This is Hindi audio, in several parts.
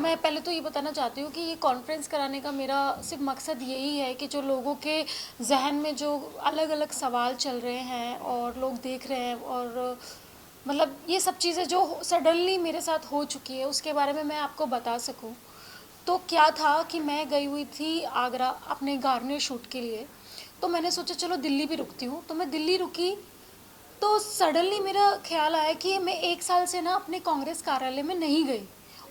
मैं पहले तो ये बताना चाहती हूँ कि ये कॉन्फ्रेंस कराने का मेरा सिर्फ मकसद यही है कि जो लोगों के जहन में जो अलग अलग सवाल चल रहे हैं और लोग देख रहे हैं और मतलब ये सब चीज़ें जो सडनली मेरे साथ हो चुकी है उसके बारे में मैं आपको बता सकूँ। तो क्या था कि मैं गई हुई थी आगरा अपने गार्नियर शूट के लिए। तो मैंने सोचा चलो दिल्ली भी रुकती हूँ, तो मैं दिल्ली रुकी। तो सडनली मेरा ख्याल आया कि मैं 1 साल से ना अपने कांग्रेस कार्यालय में नहीं गई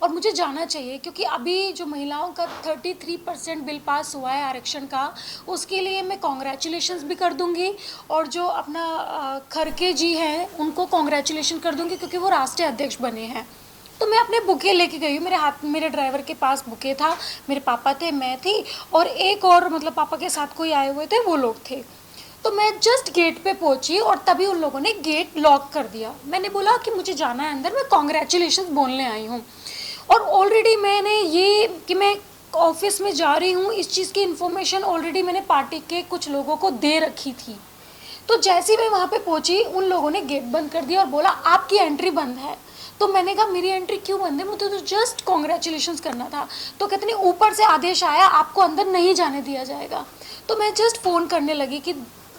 और मुझे जाना चाहिए, क्योंकि अभी जो महिलाओं का 33% बिल पास हुआ है आरक्षण का, उसके लिए मैं कॉन्ग्रेचुलेशंस भी कर दूंगी और जो अपना खरके जी हैं उनको कॉन्ग्रेचुलेशन कर दूंगी क्योंकि वो राष्ट्रीय अध्यक्ष बने हैं। तो मैं अपने बुके लेके गई हूँ, मेरे हाथ मेरे ड्राइवर के पास बुके था, मेरे पापा थे, मैं थी और एक और मतलब पापा के साथ कोई आए हुए थे वो लोग थे। तो मैं जस्ट गेट पे पहुंची और तभी उन लोगों ने गेट लॉक कर दिया। मैंने बोला कि मुझे जाना है अंदर, मैं कॉन्ग्रेचुलेशन बोलने आई हूँ। और ऑलरेडी मैंने ये कि मैं ऑफिस में जा रही हूँ इस चीज़ की इन्फॉर्मेशन ऑलरेडी मैंने पार्टी के कुछ लोगों को दे रखी थी। तो जैसे ही मैं वहाँ पे पहुँची उन लोगों ने गेट बंद कर दिया और बोला आपकी एंट्री बंद है। तो मैंने कहा मेरी एंट्री क्यों बंद है, मुझे तो जस्ट कॉन्ग्रेचुलेशन करना था। तो कहते नहीं ऊपर से आदेश आया आपको अंदर नहीं जाने दिया जाएगा। तो मैं जस्ट फ़ोन करने लगी कि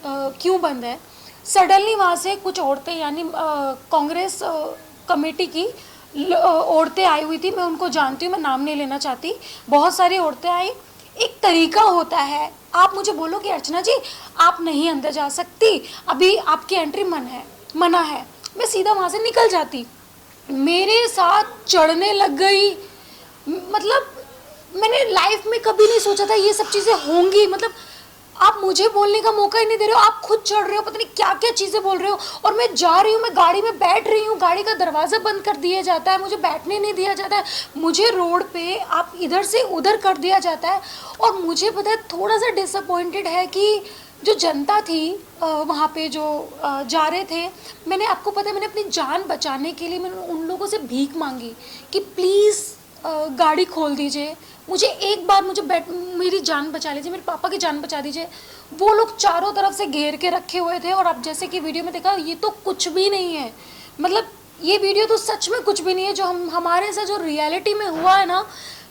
क्यों बंद है। सडनली वहाँ से कुछ औरतें यानी कांग्रेस कमेटी की औरतें आई हुई थी, मैं उनको जानती हूँ, मैं नाम नहीं लेना चाहती। बहुत सारी औरतें आई। एक तरीका होता है, आप मुझे बोलो कि अर्चना जी आप नहीं अंदर जा सकती, अभी आपकी एंट्री मना है, मैं सीधा वहाँ से निकल जाती। मेरे साथ चढ़ने लग गई। मतलब मैंने लाइफ में कभी नहीं सोचा था ये सब चीज़ें होंगी। मतलब आप मुझे बोलने का मौका ही नहीं दे रहे हो, आप खुद चढ़ रहे हो, पता नहीं क्या क्या चीज़ें बोल रहे हो। और मैं जा रही हूँ, मैं गाड़ी में बैठ रही हूँ, गाड़ी का दरवाज़ा बंद कर दिया जाता है, मुझे बैठने नहीं दिया जाता है, मुझे रोड पे आप इधर से उधर कर दिया जाता है। और मुझे पता है थोड़ा सा डिसअपॉइंटेड है कि जो जनता थी वहाँ पे जो जा रहे थे, मैंने आपको पता है मैंने अपनी जान बचाने के लिए मैंने उन लोगों से भीख मांगी कि प्लीज़ गाड़ी खोल दीजिए, मुझे एक बार मुझे मेरी जान बचा लीजिए, मेरे पापा की जान बचा दीजिए। वो लोग चारों तरफ से घेर के रखे हुए थे और अब जैसे कि वीडियो में देखा ये तो कुछ भी नहीं है। मतलब ये वीडियो तो सच में कुछ भी नहीं है, जो हमारे साथ जो रियलिटी में हुआ है ना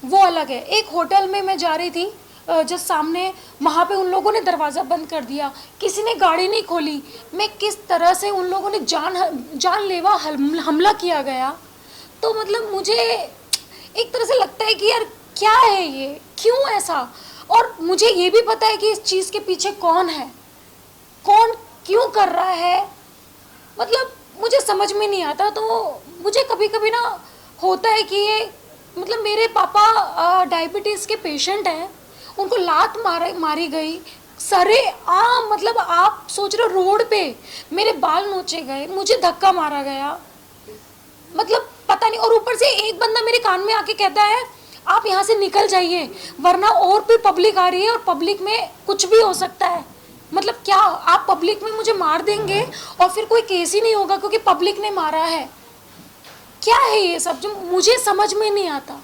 वो अलग है। एक होटल में मैं जा रही थी, जो सामने वहाँ पे उन लोगों ने दरवाज़ा बंद कर दिया, किसी ने गाड़ी नहीं खोली। मैं किस तरह से उन लोगों ने जानलेवा हमला किया गया। तो मतलब मुझे एक तरह से लगता है कि यार क्या है ये, क्यों ऐसा। और मुझे ये भी पता है कि इस चीज़ के पीछे कौन है, कौन क्यों कर रहा है, मतलब मुझे समझ में नहीं आता। तो मुझे कभी कभी ना होता है कि ये मतलब मेरे पापा डायबिटीज़ के पेशेंट हैं, उनको लात मारी गई सरे आम। मतलब आप सोच रहे हो रोड पे मेरे बाल नोचे गए, मुझे धक्का मारा गया, मतलब पता नहीं। और ऊपर से एक बंदा मेरे कान में आके कहता है आप यहाँ से निकल जाइए वरना और भी पब्लिक आ रही है और पब्लिक में कुछ भी हो सकता है। मतलब क्या आप पब्लिक में मुझे मार देंगे और फिर कोई केस ही नहीं होगा क्योंकि पब्लिक ने मारा है। क्या है ये सब जो मुझे समझ में नहीं आता।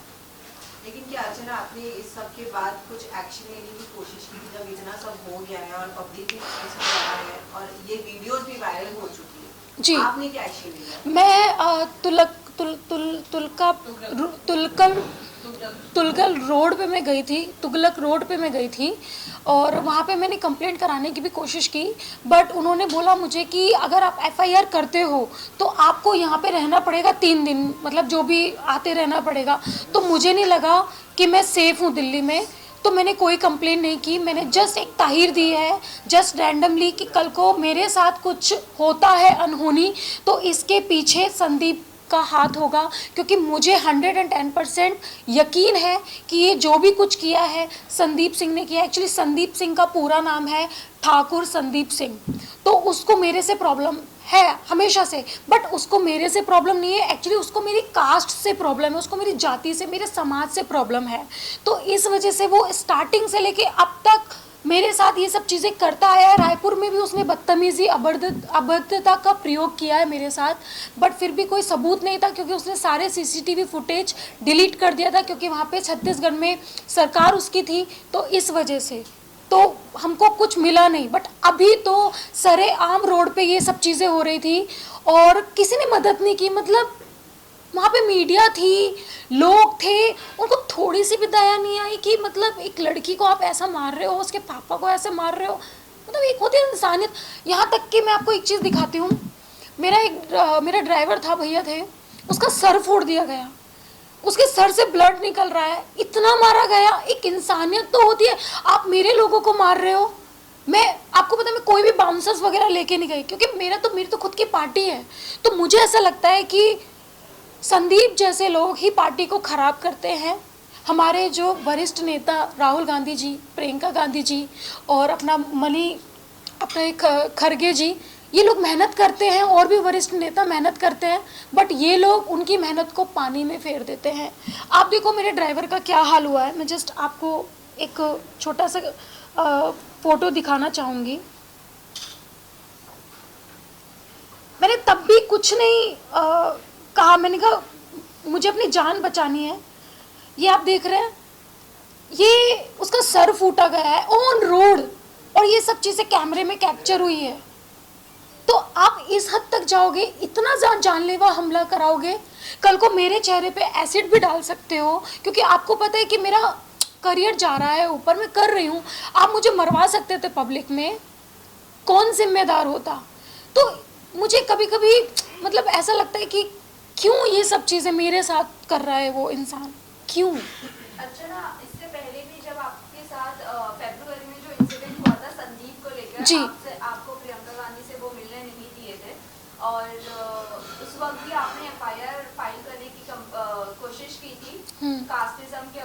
लेकिन क्या अर्चना आपने इस सब के बाद कुछ एक्शन लेने की कोशिश की थी जब इतना सब हो गया है और पब्लिक ने इसको करा है और ये वीडियोस भी वायरल हो चुकी है, जी आपने क्या एक्शन लिया? मैं तुलकल रोड पे मैं गई थी, तुगलक रोड पे मैं गई थी और वहाँ पे मैंने कंप्लेंट कराने की भी कोशिश की। बट उन्होंने बोला मुझे कि अगर आप एफआईआर करते हो तो आपको यहाँ पे रहना पड़ेगा 3 दिन, मतलब जो भी आते रहना पड़ेगा। तो मुझे नहीं लगा कि मैं सेफ़ हूँ दिल्ली में, तो मैंने कोई कंप्लेंट नहीं की। मैंने जस्ट एक ताहीर दी है जस्ट रैंडमली कि कल को मेरे साथ कुछ होता है अनहोनी तो इसके पीछे संदीप का हाथ होगा, क्योंकि मुझे 110% यकीन है कि ये जो भी कुछ किया है संदीप सिंह ने किया। एक्चुअली संदीप सिंह का पूरा नाम है ठाकुर संदीप सिंह। तो उसको मेरे से प्रॉब्लम है हमेशा से, बट उसको मेरे से प्रॉब्लम नहीं है, एक्चुअली उसको मेरी कास्ट से प्रॉब्लम है, उसको मेरी जाति से, मेरे समाज से प्रॉब्लम है। तो इस वजह से वो स्टार्टिंग से लेके अब तक मेरे साथ ये सब चीज़ें करता आया है। रायपुर में भी उसने बदतमीज़ी अभद्रता का प्रयोग किया है मेरे साथ, बट फिर भी कोई सबूत नहीं था क्योंकि उसने सारे सीसीटीवी फुटेज डिलीट कर दिया था, क्योंकि वहाँ पे छत्तीसगढ़ में सरकार उसकी थी। तो इस वजह से तो हमको कुछ मिला नहीं। बट अभी तो सरेआम रोड पे ये सब चीज़ें हो रही थी और किसी ने मदद नहीं की। मतलब वहाँ पे मीडिया थी, लोग थे, उनको थोड़ी सी भी दया नहीं आई कि मतलब एक लड़की को आप ऐसा मार रहे हो, उसके पापा को ऐसे मार रहे हो, मतलब एक होती है इंसानियत। यहाँ तक कि मैं आपको एक चीज़ दिखाती हूँ, मेरा ड्राइवर था, भैया थे, उसका सर फोड़ दिया गया, उसके सर से ब्लड निकल रहा है, इतना मारा गया। एक इंसानियत तो होती है, आप मेरे लोगों को मार रहे हो। मैं आपको पता है, मैं कोई भी बाउंसर्स वगैरह लेके नहीं गई, क्योंकि मेरी तो खुद की पार्टी है। तो मुझे ऐसा लगता है कि संदीप जैसे लोग ही पार्टी को खराब करते हैं। हमारे जो वरिष्ठ नेता राहुल गांधी जी, प्रियंका गांधी जी और अपना एक खरगे जी, ये लोग मेहनत करते हैं, और भी वरिष्ठ नेता मेहनत करते हैं, बट ये लोग उनकी मेहनत को पानी में फेर देते हैं। आप देखो मेरे ड्राइवर का क्या हाल हुआ है। मैं जस्ट आपको एक छोटा सा फोटो दिखाना चाहूँगी। मैंने तब भी कुछ नहीं कहा, मैंने कहा मुझे अपनी जान बचानी है। ये आप देख रहे हैं, ये उसका सर फूटा गया है ऑन रोड, और ये सब चीज़ें कैमरे में कैप्चर हुई है। तो आप इस हद तक जाओगे, इतना जानलेवा हमला कराओगे, कल को मेरे चेहरे पे एसिड भी डाल सकते हो, क्योंकि आपको पता है कि मेरा करियर जा रहा है ऊपर, मैं कर रही हूँ। आप मुझे मरवा सकते थे पब्लिक में, कौन जिम्मेदार होता? तो मुझे कभी कभी मतलब ऐसा लगता है कि क्यों ये सब चीज़ें मेरे साथ कर रहा है वो इंसान, क्यों? अच्छा ना, इससे पहले भी जब आपके साथ फरवरी में जो इंसिडेंट हुआ था संदीप को लेकर, जी, आपको प्रियंका गांधी से वो मिलने नहीं दिए थे, और उस वक्त भी आपने एफआईआर फाइल करने की कोशिश की थी कास्टिज्म के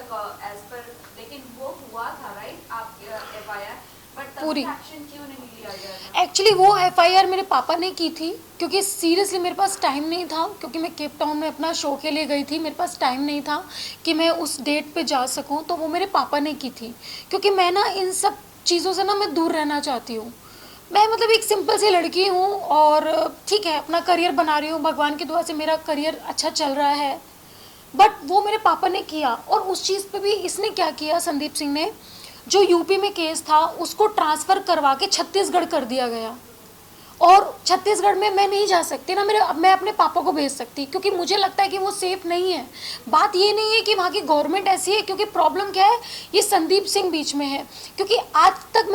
एज पर, लेकिन वो हुआ था राइट आप एफआईआर, बट तब एक्शन क्यों नहीं लिया गया? एक्चुअली वो एफआईआर मेरे पापा ने की थी, क्योंकि सीरियसली मेरे पास टाइम नहीं था, क्योंकि मैं केप टाउन में अपना शो के लिए गई थी, मेरे पास टाइम नहीं था कि मैं उस डेट पे जा सकूं। तो वो मेरे पापा ने की थी, क्योंकि मैं ना इन सब चीज़ों से ना मैं दूर रहना चाहती हूँ। मैं मतलब एक सिंपल सी लड़की हूँ, और ठीक है अपना करियर बना रही हूँ, भगवान की दुआ से मेरा करियर अच्छा चल रहा है, बट वो मेरे पापा ने किया। और उस चीज़ पे भी इसने क्या किया, संदीप सिंह ने, जो यूपी में केस था उसको ट्रांसफ़र करवा के छत्तीसगढ़ कर दिया गया, और छत्तीसगढ़ में मैं नहीं जा सकती ना, मैं अपने पापा को भेज सकती, क्योंकि मुझे लगता है कि वो सेफ़ नहीं है। बात ये नहीं है कि वहाँ की गवर्नमेंट ऐसी है, क्योंकि प्रॉब्लम क्या है, ये संदीप सिंह बीच में है। क्योंकि आज तक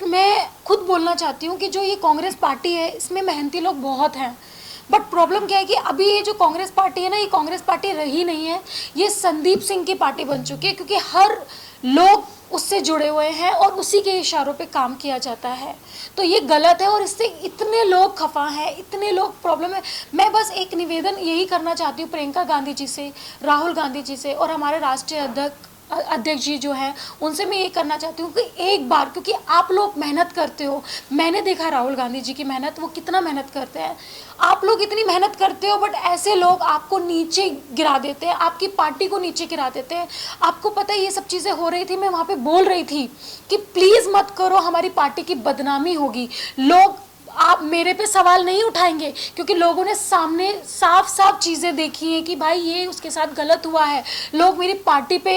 मैं खुद बोलना चाहती हूँ कि जो ये कांग्रेस पार्टी है, इसमें मेहनती लोग बहुत हैं, बट प्रॉब्लम क्या है कि अभी ये जो कांग्रेस पार्टी है ना, ये कांग्रेस पार्टी रही नहीं है, ये संदीप सिंह की पार्टी बन चुकी है, क्योंकि हर लोग उससे जुड़े हुए हैं और उसी के इशारों पे काम किया जाता है। तो ये गलत है, और इससे इतने लोग खफा हैं, इतने लोग प्रॉब्लम है। मैं बस एक निवेदन यही करना चाहती हूँ प्रियंका गांधी जी से, राहुल गांधी जी से, और हमारे राष्ट्रीय अध्यक्ष जी जो हैं, उनसे मैं ये करना चाहती हूँ कि एक बार, क्योंकि आप लोग मेहनत करते हो, मैंने देखा राहुल गांधी जी की मेहनत, वो कितना मेहनत करते हैं, आप लोग इतनी मेहनत करते हो, बट ऐसे लोग आपको नीचे गिरा देते हैं, आपकी पार्टी को नीचे गिरा देते हैं। आपको पता है ये सब चीज़ें हो रही थी, मैं वहाँ पे बोल रही थी कि प्लीज़ मत करो, हमारी पार्टी की बदनामी होगी। लोग आप मेरे पे सवाल नहीं उठाएंगे, क्योंकि लोगों ने सामने साफ साफ चीज़ें देखी हैं कि भाई ये उसके साथ गलत हुआ है, लोग मेरी पार्टी पे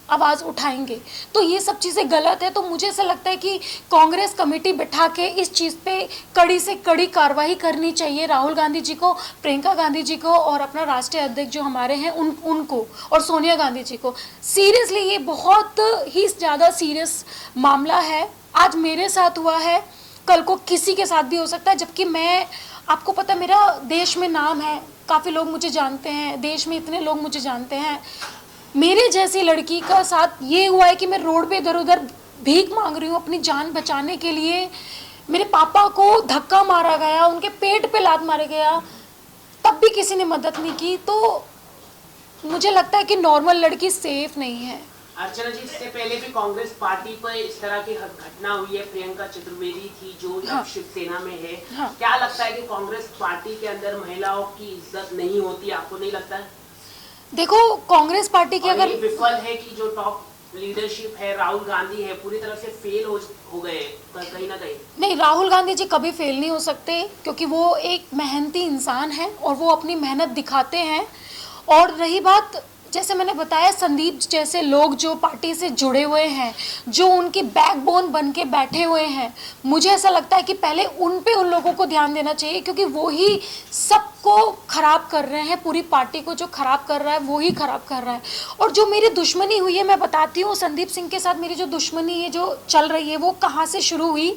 आवाज़ उठाएंगे। तो ये सब चीज़ें गलत है। तो मुझे ऐसा लगता है कि कांग्रेस कमेटी बिठा के इस चीज़ पे कड़ी से कड़ी कार्रवाई करनी चाहिए, राहुल गांधी जी को, प्रियंका गांधी जी को, और अपना राष्ट्रीय अध्यक्ष जो हमारे हैं उनको, और सोनिया गांधी जी को। सीरियसली ये बहुत ही ज़्यादा सीरियस मामला है। आज मेरे साथ हुआ है, कल को किसी के साथ भी हो सकता है, जबकि मैं, आपको पता मेरा देश में नाम है, काफ़ी लोग मुझे जानते हैं, देश में इतने लोग मुझे जानते हैं। मेरे जैसी लड़की का साथ ये हुआ है कि मैं रोड पे इधर उधर भीख मांग रही हूँ अपनी जान बचाने के लिए। मेरे पापा को धक्का मारा गया, उनके पेट पे लात मारा गया, तब भी किसी ने मदद नहीं की। तो मुझे लगता है कि नॉर्मल लड़की सेफ नहीं है। अर्चना जी, इससे पहले भी कांग्रेस पार्टी पर इस तरह की घटना हुई है, प्रियंका चतुर्वेदी थी जो शिवसेना में है। क्या लगता है कि कांग्रेस पार्टी के अंदर महिलाओं की इज्जत नहीं होती, आपको नहीं लगता है? देखो कांग्रेस पार्टी की अगर विफल है कि जो टॉप लीडरशिप है, राहुल गांधी है, पूरी तरह से फेल हो गए कहीं ना कहीं। नहीं, राहुल गांधी जी कभी फेल नहीं हो सकते, क्योंकि वो एक मेहनती इंसान है और वो अपनी मेहनत दिखाते हैं। और रही बात, जैसे मैंने बताया, संदीप जैसे लोग जो पार्टी से जुड़े हुए हैं, जो उनकी बैकबोन बन के बैठे हुए हैं, मुझे ऐसा लगता है कि पहले उन पे उन लोगों को ध्यान देना चाहिए, क्योंकि वो ही सब को ख़राब कर रहे हैं, पूरी पार्टी को जो ख़राब कर रहा है वो ही ख़राब कर रहा है। और जो मेरी दुश्मनी हुई है, मैं बताती हूँ, संदीप सिंह के साथ मेरी जो दुश्मनी है जो चल रही है वो कहाँ से शुरू हुई।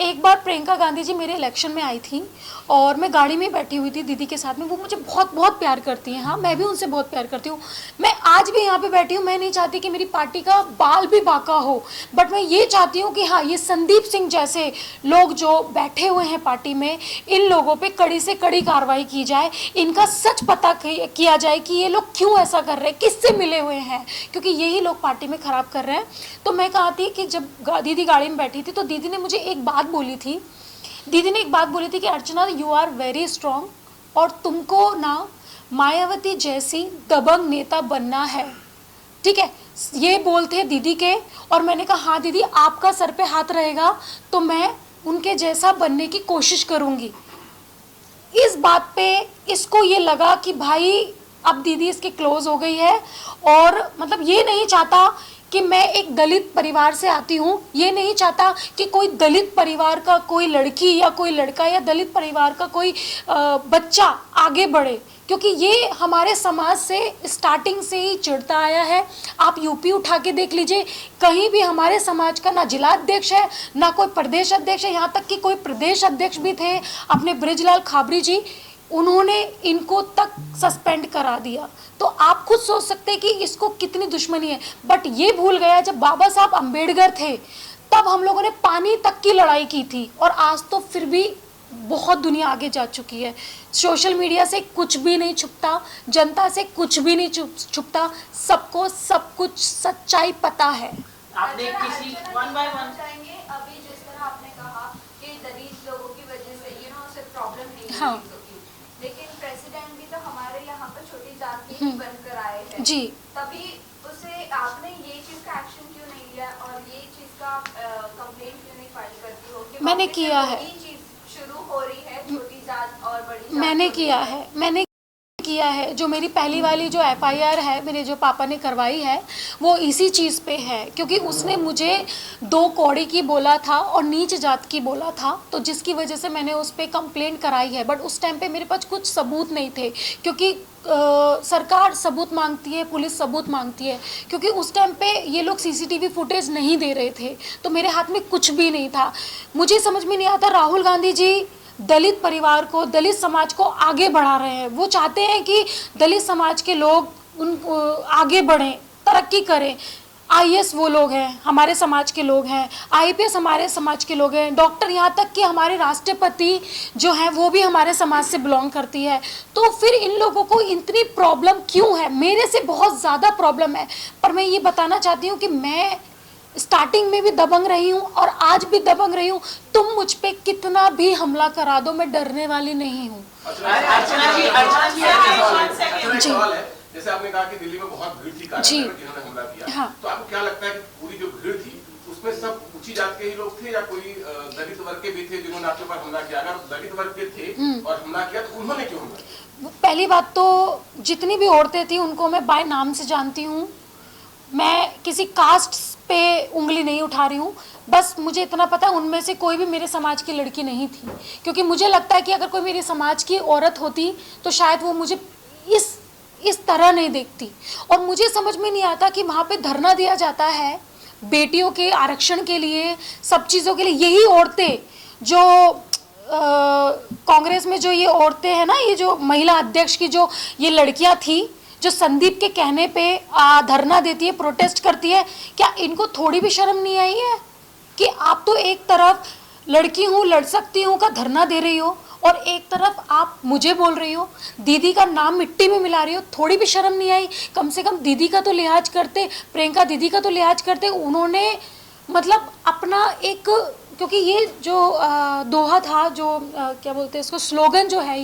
एक बार प्रियंका गांधी जी मेरे इलेक्शन में आई थी और मैं गाड़ी में बैठी हुई थी दीदी के साथ में। वो मुझे बहुत बहुत प्यार करती हैं, हाँ मैं भी उनसे बहुत प्यार करती हूँ। मैं आज भी यहाँ पे बैठी हूँ, मैं नहीं चाहती कि मेरी पार्टी का बाल भी बाका हो, बट मैं ये चाहती हूँ कि हाँ, ये संदीप सिंह जैसे लोग जो बैठे हुए हैं पार्टी में, इन लोगों पे कड़ी से कड़ी कार्रवाई की जाए, इनका सच पता किया जाए कि ये लोग क्यों ऐसा कर रहे हैं, किससे मिले हुए हैं, क्योंकि यही लोग पार्टी में ख़राब कर रहे हैं। तो मैं कहा थी कि जब दीदी गाड़ी में बैठी थी तो दीदी ने मुझे एक बात बोली थी, दीदी ने एक बात बोली थी कि अर्चना यू आर वेरी स्ट्रॉन्ग और तुमको ना मायावती जैसी दबंग नेता बनना है, ठीक है, ये बोलते दीदी के। और मैंने कहा हाँ दीदी, आपका सर पे हाथ रहेगा तो मैं उनके जैसा बनने की कोशिश करूँगी। इस बात पे इसको ये लगा कि भाई अब दीदी इसके क्लोज हो गई है और मतलब ये नहीं चाहता कि मैं एक दलित परिवार से आती हूँ, ये नहीं चाहता कि कोई दलित परिवार का कोई लड़की या कोई लड़का या दलित परिवार का कोई बच्चा आगे बढ़े, क्योंकि ये हमारे समाज से स्टार्टिंग से ही चिढ़ता आया है। आप यूपी उठा के देख लीजिए, कहीं भी हमारे समाज का ना जिला अध्यक्ष है ना कोई प्रदेश अध्यक्ष है, यहाँ तक कि कोई प्रदेश अध्यक्ष भी थे अपने बृजलाल खाबरी जी, उन्होंने इनको तक सस्पेंड करा दिया। तो आप खुद सोच सकते हैं कि इसको कितनी दुश्मनी है। बट ये भूल गया जब बाबा साहब अम्बेडकर थे तब हम लोगों ने पानी तक की लड़ाई की थी, और आज तो फिर भी बहुत दुनिया आगे जा चुकी है। सोशल मीडिया से कुछ भी नहीं छुपता, जनता से कुछ भी नहीं छुपता, सबको सब कुछ सच्चाई पता है। आपने किसी वन बाय वन चाहेंगे, अभी जिस तरह आपने कहा कि दलित लोगों की वजह से सिर्फ प्रॉब्लम नहीं हाँ। है, लेकिन प्रेसिडेंट भी तो हमारे यहाँ पर छोटी जात के ही बनकर आए हैं जी, तभी उसे आपने ये चीज का एक्शन क्यों नहीं लिया और ये चीज का कंप्लेंट क्यों नहीं फाइल करती हो कि मैंने वाकई किया में है। वही चीज शुरू हो रही है, छोटी जात और बड़ी जात मैंने को किया लेकर? है, मैंने किया है। जो मेरी पहली वाली जो एफआईआर है मेरे जो पापा ने करवाई है वो इसी चीज़ पे है, क्योंकि उसने मुझे 2 कौड़ी की बोला था और नीच जात की बोला था, तो जिसकी वजह से मैंने उस पर कंप्लेंट कराई है। बट उस टाइम पे मेरे पास कुछ सबूत नहीं थे, क्योंकि सरकार सबूत मांगती है, पुलिस सबूत मांगती है, क्योंकि उस टाइम पे ये लोग सीसीटीवी फुटेज नहीं दे रहे थे, तो मेरे हाथ में कुछ भी नहीं था। मुझे समझ में नहीं आता, राहुल गांधी जी दलित परिवार को, दलित समाज को आगे बढ़ा रहे हैं। वो चाहते हैं कि दलित समाज के लोग आगे बढ़ें, तरक्की करें। आईएएस वो लोग हैं, हमारे समाज के लोग हैं, आईपीएस हमारे समाज के लोग हैं, डॉक्टर, यहाँ तक कि हमारे राष्ट्रपति जो हैं वो भी हमारे समाज से बिलोंग करती है। तो फिर इन लोगों को इतनी प्रॉब्लम क्यों है? मेरे से बहुत ज़्यादा प्रॉब्लम है। पर मैं ये बताना चाहती हूँ कि मैं स्टार्टिंग में भी दबंग रही हूँ और आज भी दबंग रही हूँ। तुम मुझ पे कितना भी हमला करा दो, मैं डरने वाली नहीं हूँ। अर्चना जी सवाल है, जैसे आपने कहा कि दिल्ली में बहुत भीड़ थी कार्यकर्ता जिन्होंने हमला किया, हाँ। तो आपको क्या लगता है कि पूरी जो भीड़ थी उसमें सब ऊंची जात के ही लोग थे या कोई दलित वर्ग के भी थे जिन्होंने आपके ऊपर हमला किया? अगर दलित वर्ग के थे और हमला किया तो उन्होंने क्यों हमला किया? पहली बात तो जितनी भी औरतें थी उनको मैं बाय नाम से जानती हूँ, मैं किसी कास्ट पे उंगली नहीं उठा रही हूँ। बस मुझे इतना पता है उनमें से कोई भी मेरे समाज की लड़की नहीं थी, क्योंकि मुझे लगता है कि अगर कोई मेरे समाज की औरत होती तो शायद वो मुझे इस तरह नहीं देखती। और मुझे समझ में नहीं आता कि वहाँ पे धरना दिया जाता है बेटियों के आरक्षण के लिए, सब चीज़ों के लिए। यही औरतें जो कांग्रेस में जो ये औरतें हैं ना, ये जो महिला अध्यक्ष की जो ये लड़कियाँ थी जो संदीप के कहने पे धरना देती है, प्रोटेस्ट करती है, क्या इनको थोड़ी भी शर्म नहीं आई है कि आप तो एक तरफ लड़की हूँ, लड़ सकती हूँ का धरना दे रही हो और एक तरफ आप मुझे बोल रही हो, दीदी का नाम मिट्टी में मिला रही हो? थोड़ी भी शर्म नहीं आई? कम से कम दीदी का तो लिहाज करते, प्रियंका दीदी का तो लिहाज करते। उन्होंने मतलब अपना एक, क्योंकि ये जो दोहा था, जो क्या बोलते हैं इसको, स्लोगन जो है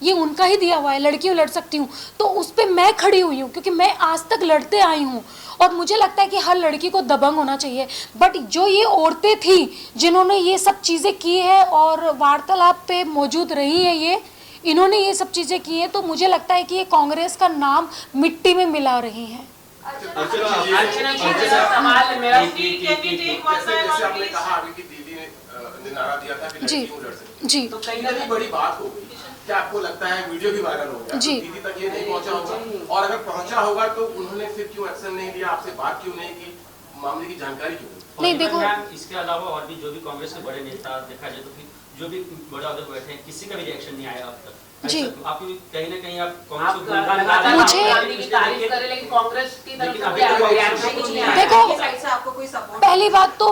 ये उनका ही दिया हुआ है, लड़की हूँ लड़ सकती हूँ, तो उस पर मैं खड़ी हुई हूँ, क्योंकि मैं आज तक लड़ते आई हूँ और मुझे लगता है कि हर लड़की को दबंग होना चाहिए। बट जो ये औरतें थी जिन्होंने ये सब चीज़ें की है और वार्तालाप पे मौजूद रही है, इन्होंने ये सब चीज़ें की हैं, तो मुझे लगता है कि ये कांग्रेस का नाम मिट्टी में मिला रही हैं। अर्चना जी सवाल मेरा जैसे आपने कहा अभी कि दीदी ने नारा दिया था कि लड़की हूँ लड़ सकती है, जी तो कहीं ना कहीं बड़ी बात हो गई क्या आपको लगता है वीडियो भी वायरल हो गया, जी। तो दीदी तक ये नहीं पहुंचा होगा, और अगर पहुंचा होगा तो उन्होंने फिर क्यों एक्शन नहीं लिया, आपसे बात क्यों नहीं की, मामले की जानकारी क्यों नहीं? नहीं देखो, इसके अलावा और भी जो भी कांग्रेस के बड़े नेता देखा जाए तो फिर जो भी बड़ा उधर बैठे हैं किसी का भी रिएक्शन नहीं आया अब तक। जी। आप कहीं ना कहीं आप आप कांग्रेस की तारीफ करें लेकिन कांग्रेस की तरफ लेकिन से अभी कोई तक रिएक्शन कुछ नहीं नहीं आया। देखो, आपकी साइड से आपको कोई सपोर्ट? पहली बात तो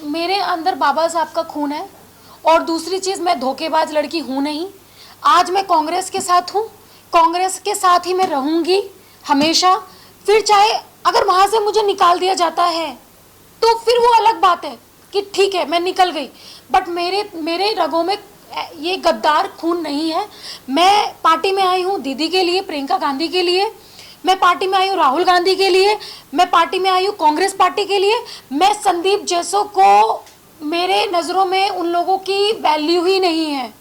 मेरे अंदर बाबा साहब का खून है, और दूसरी चीज़ मैं धोखेबाज लड़की हूँ नहीं। आज मैं कांग्रेस के साथ हूँ, कांग्रेस के साथ ही मैं रहूँगी हमेशा। फिर चाहे अगर वहाँ से मुझे निकाल दिया जाता है तो फिर वो अलग बात है कि ठीक है मैं निकल गई, बट मेरे रगों में ये गद्दार खून नहीं है। मैं पार्टी में आई हूँ दीदी के लिए, प्रियंका गांधी के लिए, मैं पार्टी में आई हूँ राहुल गांधी के लिए, मैं पार्टी में आई हूँ कांग्रेस पार्टी के लिए। मैं संदीप जैसों को, मेरे नज़रों में उन लोगों की वैल्यू ही नहीं है,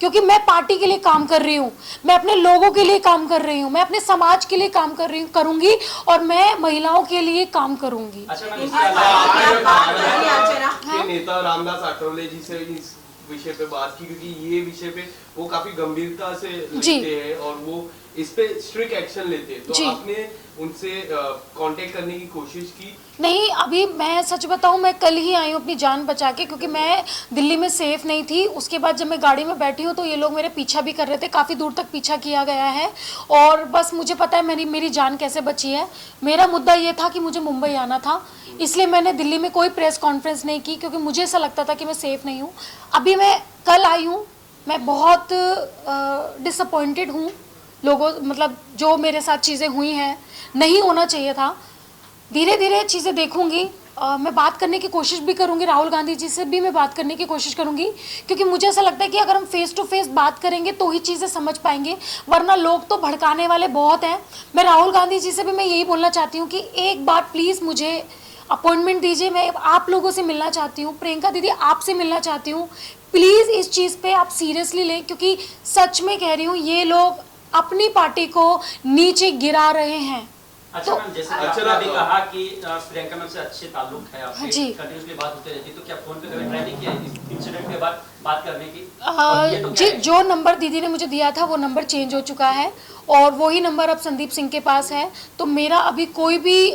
क्योंकि मैं पार्टी के लिए काम कर रही हूँ, मैं अपने लोगों के लिए काम कर रही हूँ, मैं अपने समाज के लिए काम कर रही हूँ, करूँगी, और मैं महिलाओं के लिए काम करूँगी। अच्छा मैम, के नेता रामदास आठवले जी से इस विषय पे बात की, क्योंकि ये विषय पे वो काफी गंभीरता से लेते हैं और वो इस पे स्ट्रिक्ट एक्शन लेते हैं, तो आपने उनसे कांटेक्ट करने की कोशिश की? नहीं, अभी मैं सच बताऊं, मैं कल ही आई हूँ अपनी जान बचा के, क्योंकि मैं दिल्ली में सेफ नहीं थी। उसके बाद जब मैं गाड़ी में बैठी हूँ तो ये लोग मेरे पीछा भी कर रहे थे, काफ़ी दूर तक पीछा किया गया है, और बस मुझे पता है मेरी जान कैसे बची है। मेरा मुद्दा ये था कि मुझे मुंबई आना था, इसलिए मैंने दिल्ली में कोई प्रेस कॉन्फ्रेंस नहीं की, क्योंकि मुझे ऐसा लगता था कि मैं सेफ़ नहीं हूँ। अभी मैं कल आई हूँ, मैं बहुत डिसअपॉइंटेड हूँ लोगों, मतलब जो मेरे साथ चीज़ें हुई हैं, नहीं होना चाहिए था। धीरे धीरे चीज़ें देखूंगी, मैं बात करने की कोशिश भी करूंगी, राहुल गांधी जी से भी मैं बात करने की कोशिश करूंगी, क्योंकि मुझे ऐसा लगता है कि अगर हम फेस टू फेस बात करेंगे तो ही चीज़ें समझ पाएंगे, वरना लोग तो भड़काने वाले बहुत हैं। मैं राहुल गांधी जी से भी मैं यही बोलना चाहती हूँ कि एक बार प्लीज़ मुझे अपॉइंटमेंट दीजिए, मैं आप लोगों से मिलना चाहती हूँ, प्रियंका दीदी आपसे मिलना चाहती हूँ। प्लीज़ इस चीज़ पे आप सीरियसली लें, क्योंकि सच में कह रही हूँ ये लोग अपनी पार्टी को नीचे गिरा रहे हैं। अच्छा मैम, जैसे आपने अभी कहा कि प्रियंका मैम से अच्छे ताल्लुक है आपके, कंटिन्यूसली बात होती रहती है, तो क्या फोन पे कभी ट्राई नहीं किया इस इंसिडेंट के बाद बात करने की? तो जी, जो नंबर दीदी ने मुझे दिया था वो नंबर चेंज हो चुका है, और वही नंबर अब संदीप सिंह के पास है, तो मेरा अभी कोई भी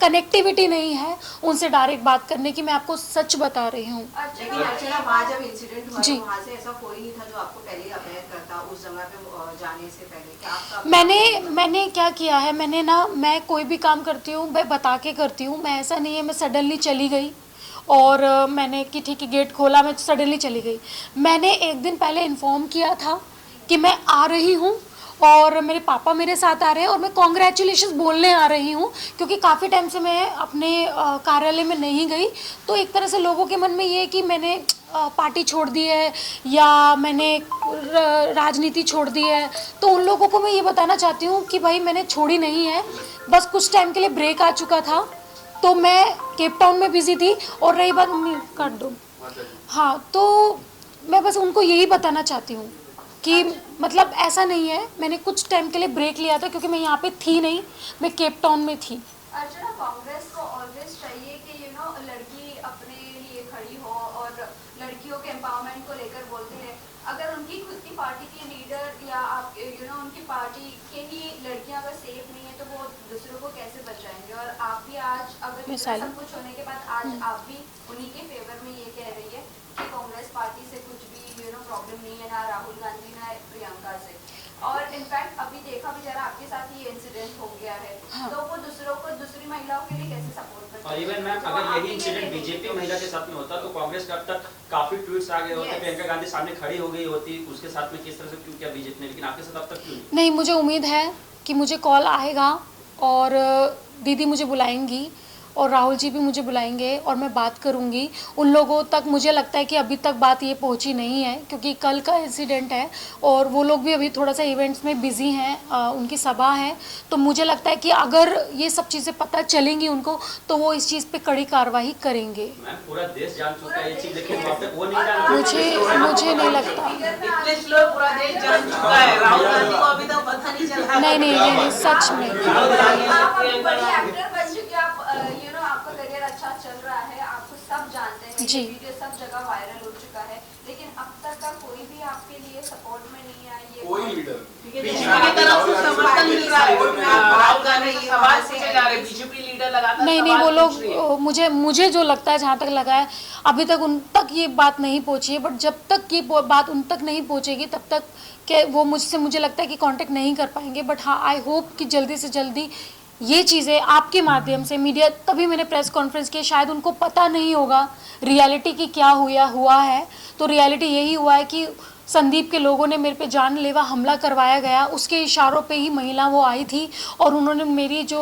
कनेक्टिविटी नहीं है उनसे डायरेक्ट बात करने की, मैं आपको सच बता रही हूँ। लेकिन अर्चना, वहाँ जब इंसिडेंट हुआ जी। तो वहाँ से ऐसा कोई नहीं था जो आपको पहले अवैध करता उस जगह पे जाने से पहले? क्या आपका मैंने क्या किया है, मैं कोई भी काम करती हूँ मैं बता के करती हूँ। मैं ऐसा नहीं है मैं सडनली चली गई और मैंने कि ठीक है गेट खोला, मैं सडनली चली गई। मैंने एक दिन पहले इन्फॉर्म किया था कि मैं आ रही हूँ, और मेरे पापा मेरे साथ आ रहे हैं, और मैं कॉन्ग्रेचुलेशंस बोलने आ रही हूँ, क्योंकि काफ़ी टाइम से मैं अपने कार्यालय में नहीं गई। तो एक तरह से लोगों के मन में ये कि मैंने पार्टी छोड़ दी है या मैंने राजनीति छोड़ दी है, तो उन लोगों को मैं ये बताना चाहती हूँ कि भाई मैंने छोड़ी नहीं है, बस कुछ टाइम के लिए ब्रेक आ चुका था, तो मैं केप टाउन में बिजी थी। और रही बात, काट दो, हाँ, तो मैं बस उनको यही बताना चाहती हूँ कि मतलब ऐसा नहीं है, मैंने कुछ टाइम के लिए ब्रेक लिया था, क्योंकि मैं यहाँ पे थी नहीं, मैं केप टाउन में थी। अर्चना, कांग्रेस को ऑलवेज चाहिए कि लड़की अपने लिए खड़ी हो और लड़कियों के एम्पावरमेंट को लेकर बोलते हैं। अगर उनकी खुद की पार्टी के लीडर या आप उनकी पार्टी के ही लड़कियां अगर सेफ नहीं है तो वो दूसरों को कैसे बचाएंगे? और आप भी आज अगर सब कुछ होने के बाद आज आप भी उन्हीं के फेवर में ये कह रही है कि कांग्रेस पार्टी से कुछ भी प्रॉब्लम नहीं है, ना राहुल गांधी ना प्रियंका से। और इनफैक्ट अभी देखा भी जरा आपके साथ ये इंसिडेंट हो गया है, हाँ। तो वो दूसरों को, दूसरी महिलाओं के लिए कैसे सपोर्ट करते हैं? और इवन मैम, अगर यही इंसिडेंट बीजेपी महिला के साथ में होता तो कांग्रेस का अब तक काफी ट्वीट्स आ गए होते, प्रियंका गांधी सामने खड़ी हो गई होती, उसके साथ में किस तरह से क्यों किया बीजेपी ने, लेकिन आपके साथ अब तक क्यों नहीं? मुझे उम्मीद है कि मुझे कॉल आएगा और दीदी मुझे बुलाएंगी और राहुल जी भी मुझे बुलाएंगे और मैं बात करूंगी उन लोगों तक। मुझे लगता है कि अभी तक बात ये पहुंची नहीं है, क्योंकि कल का इंसिडेंट है और वो लोग भी अभी थोड़ा सा इवेंट्स में बिजी हैं, उनकी सभा है, तो मुझे लगता है कि अगर ये सब चीज़ें पता चलेंगी उनको तो वो इस चीज़ पे कड़ी कार्रवाई करेंगे। मैम, पूरा देश जान चुका है ये चीज़, लेकिन अब तक वो नहीं जानता। मुझे नहीं लगता। पूरा देश जान चुका है, राहुल गांधी को अभी तक पता नहीं चला। नहीं, सच में आपका करियर अच्छा चल रहा है, आपको सब जानते हैं, जी। वीडियो सब जगह वायरल हो चुका है, लेकिन अब तक का कोई भी आपके लिए कोई लीडर बीजेपी की तरफ से समर्थन मिल रहा है, राहुल गांधी से सवाल पूछे जा रहे हैं, बीजेपी लीडर लगातार नहीं वो लोग मुझे जो लगता है, जहाँ तक लगा है अभी तक उन तक ये बात नहीं पहुँची है, बट जब तक ये बात उन तक नहीं पहुँचेगी तब तक कि वो मुझे लगता है कि कांटेक्ट नहीं कर पाएंगे। बट हाँ, आई होप कि जल्दी से जल्दी ये चीज़ें आपके माध्यम से मीडिया, तभी मैंने प्रेस कॉन्फ्रेंस की, शायद उनको पता नहीं होगा रियलिटी की क्या हुआ है। तो रियलिटी यही हुआ है कि संदीप के लोगों ने मेरे पे जानलेवा हमला करवाया गया, उसके इशारों पे ही महिला वो आई थी और उन्होंने मेरी जो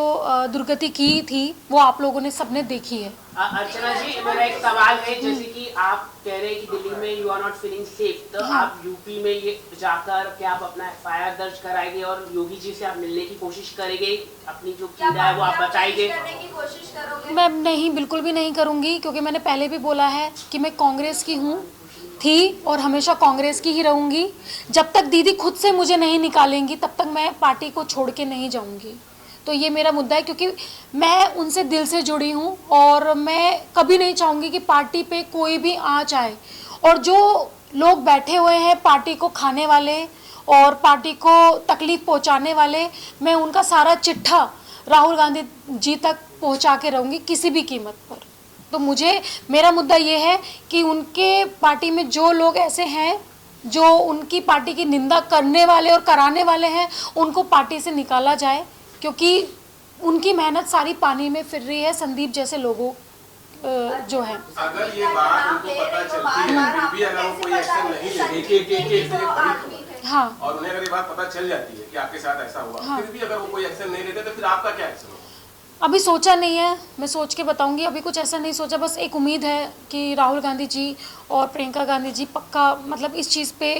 दुर्गति की थी वो आप लोगों ने सबने देखी है। अर्चना जी, मेरा एक सवाल है, जैसे कि आप कह रहे हैं कि दिल्ली में you are not feeling safe, तो आप यूपी में ये जाकर क्या आप अपना FIR दर्ज कराएंगे और योगी जी से आप मिलने की कोशिश करेंगे, अपनी जो कीड़ा है वो आप बताएंगे? कोशिश करोगे? मैं नहीं, बिल्कुल भी नहीं करूँगी, क्योंकि मैंने पहले भी बोला है कि मैं कांग्रेस की थी और हमेशा कांग्रेस की ही रहूँगी। जब तक दीदी खुद से मुझे नहीं निकालेंगी तब तक मैं पार्टी को छोड़ के नहीं जाऊँगी। तो ये मेरा मुद्दा है, क्योंकि मैं उनसे दिल से जुड़ी हूँ और मैं कभी नहीं चाहूँगी कि पार्टी पे कोई भी आँच आए। और जो लोग बैठे हुए हैं पार्टी को खाने वाले और पार्टी को तकलीफ़ पहुँचाने वाले, मैं उनका सारा चिट्ठा राहुल गांधी जी तक पहुँचा के रहूँगी किसी भी कीमत पर। तो मेरा मुद्दा ये है कि उनके पार्टी में जो लोग ऐसे हैं जो उनकी पार्टी की निंदा करने वाले और कराने वाले हैं, उनको पार्टी से निकाला जाए, क्योंकि उनकी मेहनत सारी पानी में फिर रही है संदीप जैसे लोगों जो है। अगर ये बात उनको पता चलती है फिर भी अगर वो कोई एक्शन नहीं लेते, हाँ, और उन्हें अगर ये बात पता चल जाती है कि आपके साथ ऐसा हुआ, हाँ, फिर भी अगर वो कोई एक्शन नहीं लेते तो फिर आपका क्या एक्शन होगा? अभी सोचा नहीं है, मैं सोच के बताऊंगी। अभी कुछ ऐसा नहीं सोचा, बस एक उम्मीद है कि राहुल गांधी जी और प्रियंका गांधी जी पक्का मतलब इस चीज़ पे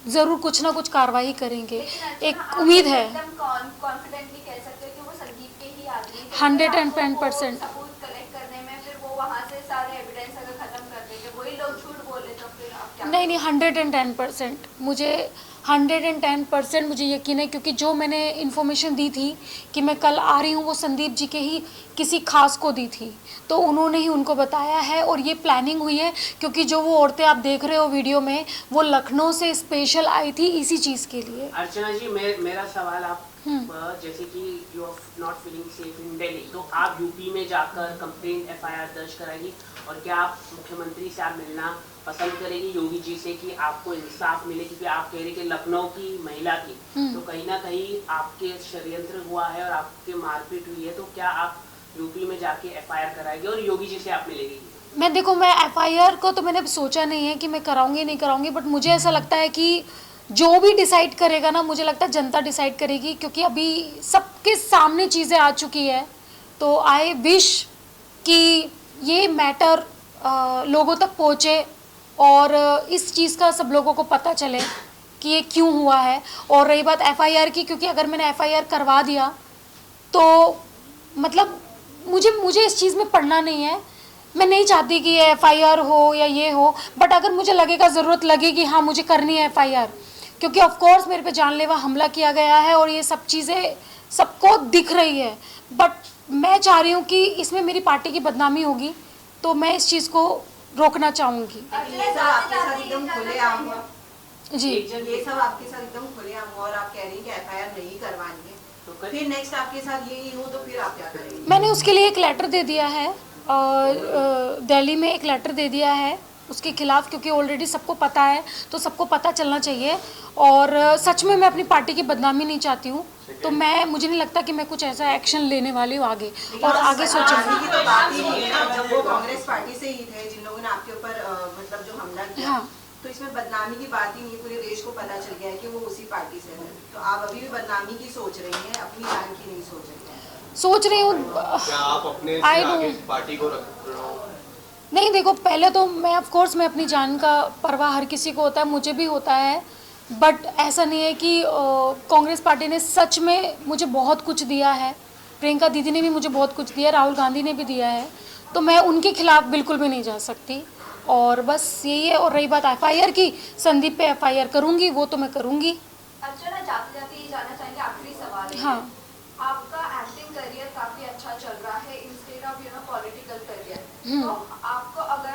ज़रूर कुछ ना कुछ कार्रवाई करेंगे, एक उम्मीद है। कॉन्फिडेंटली कह सकते हो कि वो संदीप के ही आदमी थे। 110% सबूत कलेक्ट करने में फिर वो वहाँ से सारे एविडेंस अगर खत्म कर देंगे, वही लोग झूठ बोले तो फिर आप क्या? नहीं 110% मुझे 110% मुझे यकीन है, क्योंकि जो मैंने इन्फॉर्मेशन दी थी कि मैं कल आ रही हूँ वो संदीप जी के ही किसी खास को दी थी, तो उन्होंने ही उनको बताया है और ये प्लानिंग हुई है। क्योंकि जो वो औरतें आप देख रहे हो वीडियो में, वो लखनऊ से स्पेशल आई थी इसी चीज़ के लिए। अर्चना जी, मेरा सवाल आप, जैसे कि you are not feeling safe in Delhi, तो आप यूपी में जाकर कंप्लेंट FIR दर्ज कराएंगी और क्या आप मुख्यमंत्री से आप मिलना पसंद करेगी योगी जी से कि आपको इंसाफ मिले? क्योंकि आप कह रहे कि लखनऊ की महिला थी, तो कहीं ना कहीं आपके षड्यंत्र हुआ है और आपके मारपीट हुई है, तो क्या आप यूपी में जाके FIR कराएंगे और योगी जी से आप मिलेंगी? मैं FIR को तो मैंने सोचा नहीं है कि मैं कराऊंगी नहीं कराऊंगी, बट मुझे ऐसा लगता है कि जो भी डिसाइड करेगा ना, मुझे लगता है जनता डिसाइड करेगी, क्योंकि अभी सबके सामने चीज़ें आ चुकी है। तो आई विश कि ये मैटर लोगों तक पहुँचे और इस चीज़ का सब लोगों को पता चले कि ये क्यों हुआ है। और रही बात FIR की, क्योंकि अगर मैंने FIR करवा दिया तो मतलब मुझे इस चीज़ में पढ़ना नहीं है। मैं नहीं चाहती कि ये FIR हो या ये हो, बट अगर मुझे लगेगा, ज़रूरत लगेगी, हाँ मुझे करनी है FIR, क्योंकि ऑफ कोर्स मेरे पे जानलेवा हमला किया गया है और ये सब चीज़ें सबको दिख रही है। बट मैं चाह रही हूँ कि इसमें मेरी पार्टी की बदनामी होगी, तो मैं इस चीज़ को रोकना चाहूँगी। ये सब आपके साथ एकदम खुलेआम हुआ जी, ये सब आपके साथ एकदम खुलेआम हुआ और आप कह रही हैं कि FIR नहीं करवानी है, तो फिर नेक्स्ट आपके साथ यही हो तो फिर आप क्या करेंगे? मैंने उसके लिए एक लेटर दे दिया है, दिल्ली में एक लेटर दे दिया है उसके खिलाफ, क्योंकि ऑलरेडी सबको पता है, तो सबको पता चलना चाहिए। और सच में मैं अपनी पार्टी की बदनामी नहीं चाहती हूँ, तो मुझे नहीं लगता कि मैं कुछ ऐसा एक्शन लेने वाली हूँ आगे, और आगे सोचूंगी। तो बात ही नहीं है, जब वो कांग्रेस पार्टी से ही थे जिन लोगों ने आपके ऊपर मतलब जो हमला किया, हाँ, तो इसमें बदनामी की बात ही नहीं है, पूरे देश को पता चल गया है कि वो उसी पार्टी से है। तो आप अभी भी बदनामी की सोच रही हैं, अपनी जान की नहीं सोच रही हैं? सोच रही हूँ। क्या आप अपने से आगे पार्टी को रख रहे हो? नहीं देखो, पहले तो मैं ऑफ कोर्स मैं अपनी जान का परवाह हर किसी को होता है, मुझे भी होता है, बट ऐसा नहीं है कि कांग्रेस पार्टी ने सच में मुझे बहुत कुछ दिया है, प्रियंका दीदी ने भी मुझे बहुत कुछ दिया, राहुल गांधी ने भी दिया है, तो मैं उनके खिलाफ बिल्कुल भी नहीं जा सकती। और बस यही है। और रही बात FIR की, संदीप पे FIR करूँगी, वो तो मैं करूँगी। अच्छा ना, जाते जाते ये जानना चाहेंगे, आखिरी सवाल है। हाँ, आपका एक्टिंग करियर काफी अच्छा चल रहा है इंस्टेड ऑफ पॉलिटिकल करियर, तो आपको अगर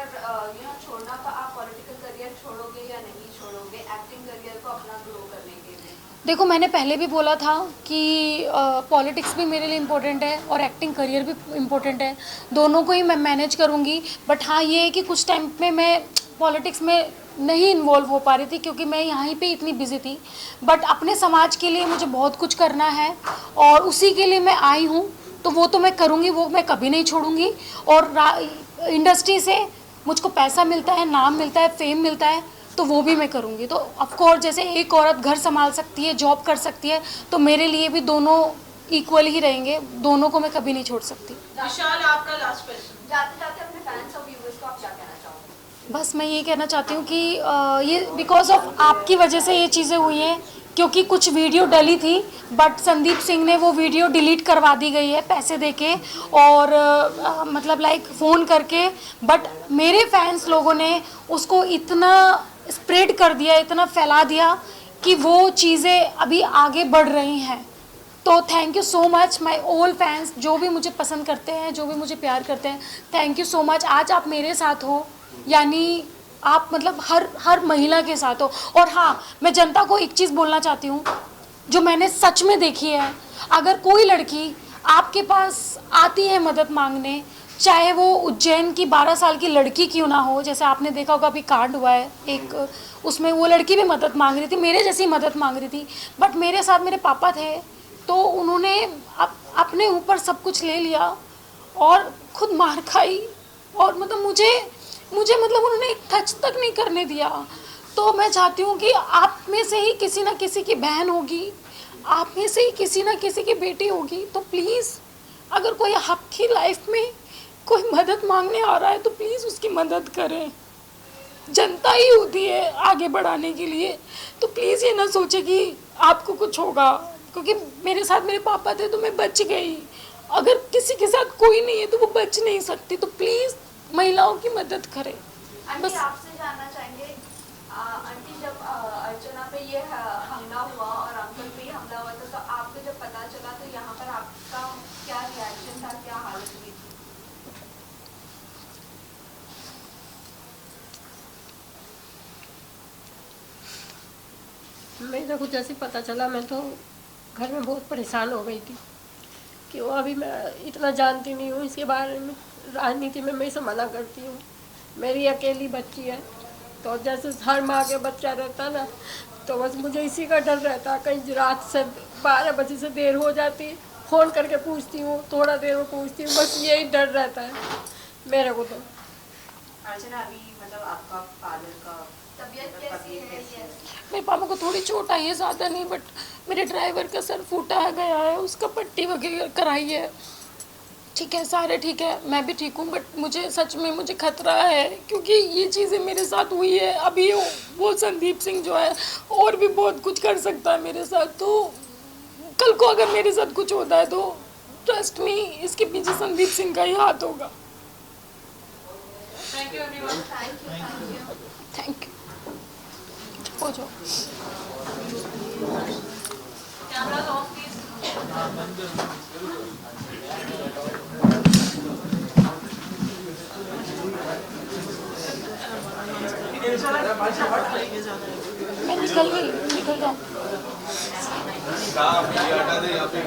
छोड़ना, तो आप पॉलिटिकल करियर छोड़ोगे या नहीं छोड़ोगे एक्टिंग करियर को अपना ग्रो करने के लिए? देखो, मैंने पहले भी बोला था कि पॉलिटिक्स भी मेरे लिए इम्पोर्टेंट है और एक्टिंग करियर भी इम्पोर्टेंट है, दोनों को ही मैं मैनेज करूँगी। बट हाँ, ये है कि कुछ टाइम में मैं पॉलिटिक्स में नहीं इन्वॉल्व हो पा रही थी क्योंकि मैं यहीं पे इतनी बिजी थी। बट अपने समाज के लिए मुझे बहुत कुछ करना है और उसी के लिए मैं आई हूँ, तो वो तो मैं करूँगी, वो मैं कभी नहीं छोड़ूंगी। और इंडस्ट्री से मुझको पैसा मिलता है, नाम मिलता है, फेम मिलता है, तो वो भी मैं करूँगी। तो ऑफकोर्स जैसे एक औरत घर संभाल सकती है, जॉब कर सकती है, तो मेरे लिए भी दोनों इक्वल ही रहेंगे, दोनों को मैं कभी नहीं छोड़ सकती। विशाल, आपका लास्ट क्वेश्चन। जाते जाते अपने फैंस और व्यूअर्स को आप क्या कहना चाहोगे? बस मैं ये कहना चाहती हूँ कि ये बिकॉज ऑफ आपकी वजह से ये चीज़ें हुई हैं, क्योंकि कुछ वीडियो डली थी बट संदीप सिंह ने वो वीडियो डिलीट करवा दी गई है पैसे देके और मतलब लाइक फ़ोन करके। बट मेरे फैंस लोगों ने उसको इतना स्प्रेड कर दिया, इतना फैला दिया कि वो चीज़ें अभी आगे बढ़ रही हैं। तो thank you so much my all fans, जो भी मुझे पसंद करते हैं, जो भी मुझे प्यार करते हैं, थैंक यू सो मच। आज आप मेरे साथ हो, यानी आप मतलब हर महिला के साथ हो। और हाँ, मैं जनता को एक चीज़ बोलना चाहती हूँ जो मैंने सच में देखी है। अगर कोई लड़की आपके पास आती है मदद मांगने, चाहे वो उज्जैन की 12 साल की लड़की क्यों ना हो, जैसे आपने देखा होगा अभी कांड हुआ है एक, उसमें वो लड़की भी मदद मांग रही थी, मेरे जैसी मदद मांग रही थी। बट मेरे साथ मेरे पापा थे, तो उन्होंने अपने ऊपर सब कुछ ले लिया और खुद मार खाई और मतलब मुझे मतलब उन्होंने एक टच तक नहीं करने दिया। तो मैं चाहती हूँ कि आप में से ही किसी ना किसी की बहन होगी, आप में से ही किसी ना किसी की बेटी होगी, तो प्लीज़ अगर कोई आपकी लाइफ में कोई मदद मांगने आ रहा है तो प्लीज़ उसकी मदद करें। जनता ही होती है आगे बढ़ाने के लिए, तो प्लीज़ ये ना सोचे कि आपको कुछ होगा, क्योंकि मेरे साथ मेरे पापा थे तो मैं बच गई। अगर किसी के साथ कोई नहीं है तो वो बच नहीं सकती। तो प्लीज़ महिलाओं की मदद करें। आंटी, आपसे जानना चाहेंगे, आंटी जब अर्चना पे ये हमला हुआ और अंकल पे हमला हुआ था, तो आपको जब पता चला तो यहाँ पर आपका क्या रिएक्शन था, क्या हालत हुई थी? मेरे को जैसे पता चला मैं तो घर में बहुत परेशान हो गई थी कि वो अभी मैं इतना जानती नहीं हूँ इसके बारे में, राजनीति में मैं इसे मना करती हूँ। मेरी अकेली बच्ची है, तो जैसे हर माँ के बच्चा रहता ना, तो बस मुझे इसी का डर रहता। कहीं रात से 12 बजे से देर हो जाती, फ़ोन करके पूछती हूँ, थोड़ा देर में पूछती हूँ, बस यही डर रहता है मेरे को। तो अर्चना, अभी मतलब आपका फादर का तबीयत कैसी है? मेरे पापा को थोड़ी चोट आई है, ज़्यादा नहीं, बट मेरे ड्राइवर का सर फूटा गया है, उसका पट्टी वगैरह कराई है। ठीक है, सारे ठीक है, मैं भी ठीक हूँ, बट मुझे सच में मुझे खतरा है क्योंकि ये चीज़ें मेरे साथ हुई है। अभी वो संदीप सिंह जो है और भी बहुत कुछ कर सकता है मेरे साथ, तो कल को अगर मेरे साथ कुछ होता है तो ट्रस्ट मी, इसके पीछे संदीप सिंह का ही हाथ होगा। Thank you everyone. Thank you. हो जाओ। Cameras of please. मैं निकल गई, निकल जाऊँ। हटा दे यहाँ पे।